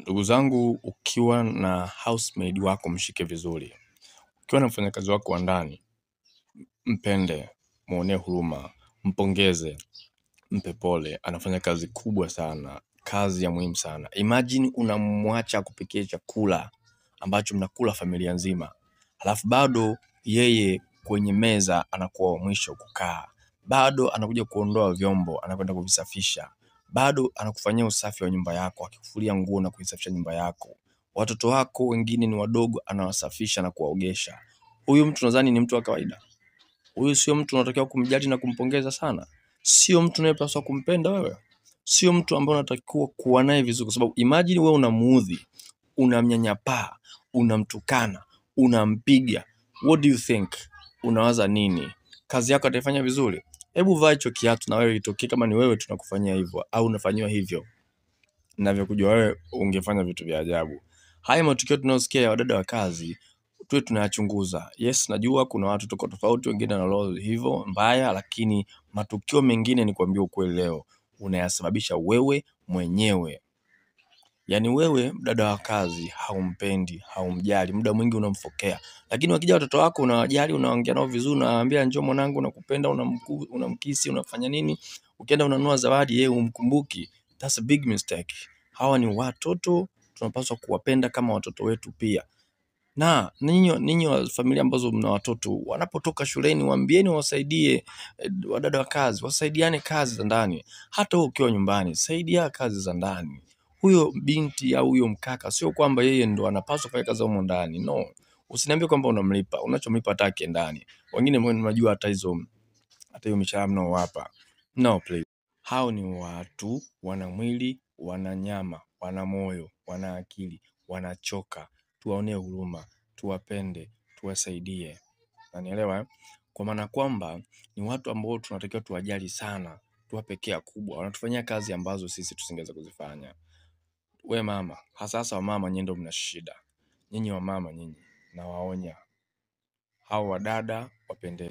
Ndugu zangu, ukiwa na housemaid wako mshike vizuri. Ukiwa na mfanyakazi wako wa ndani, mpende, muonee huruma, mpongeze, mpe pole. Anafanya kazi kubwa sana, kazi ya muhimu sana. Imagine unamwacha akupikie chakula ambacho mnakula familia nzima. Halafu bado yeye kwenye meza anakuwa wa mwisho kukaa. Bado anakuja kuondoa vyombo, anakwenda kuvisafisha. Bado anakufanyia usafi wa nyumba yako, akikufulia nguo na kuisafisha nyumba yako. Watoto wako wengine ni wadogo, anawasafisha na kuwaogesha. Huyu mtu nadhani ni mtu wa kawaida? Huyu sio mtu unatakiwa kumjali na kumpongeza sana? Sio mtu unayepaswa kumpenda wewe? Sio mtu ambaye unatakiwa kuwa naye vizuri? Kwa sababu imagine wewe unamuudhi, unamnyanyapaa, unamtukana, unampiga. What do you think? Unawaza nini? Kazi yako ataifanya vizuri? Hebu vaa hicho kiatu na wewe itokee kama ni wewe tunakufanyia hivyo au unafanywa hivyo. Ninavyokujua wewe ungefanya vitu vya ajabu. Haya matukio tunayosikia ya wadada wa kazi tuwe tunayachunguza. Yes, najua kuna watu tofauti, wengine wana roho hivyo mbaya, lakini matukio mengine ni kuambia ukweli leo unayasababisha wewe mwenyewe. Yaani wewe dada wa kazi haumpendi, haumjali, muda mwingi unamfokea. Lakini wakija watoto wako unawajali, unaongea nao vizuri, unawaambia njoo mwanangu nakupenda, unamkisi, unafanya nini? Ukienda unanunua zawadi yeye umkumbuki. That's a big mistake. Hawa ni watoto, tunapaswa kuwapenda kama watoto wetu pia. Na ninyi wa familia ambazo mna watoto, wanapotoka shuleni waambieni wasaidie wadada wa kazi, wasaidiane kazi za ndani. Hata ukiwa nyumbani, saidia kazi za ndani. Huyo binti au huyo mkaka sio kwamba yeye ndo anapaswa kufanya kazi humo ndani. No. Usiniambie kwamba unamlipa, unachomlipa hataki ndani. Wengine mnajua hata hiyo mishahara mnaowapa. No please. Hao ni watu, wana mwili, wana nyama, wana moyo, wana akili, wanachoka. Tuwaonee huruma, tuwapende, tuwasaidie. Unanielewa? Kwa maana kwamba ni watu ambao tunatakiwa tuwajali sana, tuwape care kubwa. Wanatufanyia kazi ambazo sisi tusingeweza kuzifanya. We mama, hasa wa mama nyinyi ndio mna shida. Nyinyi wa mama nyinyi, nawaonya. Hao wadada wapende.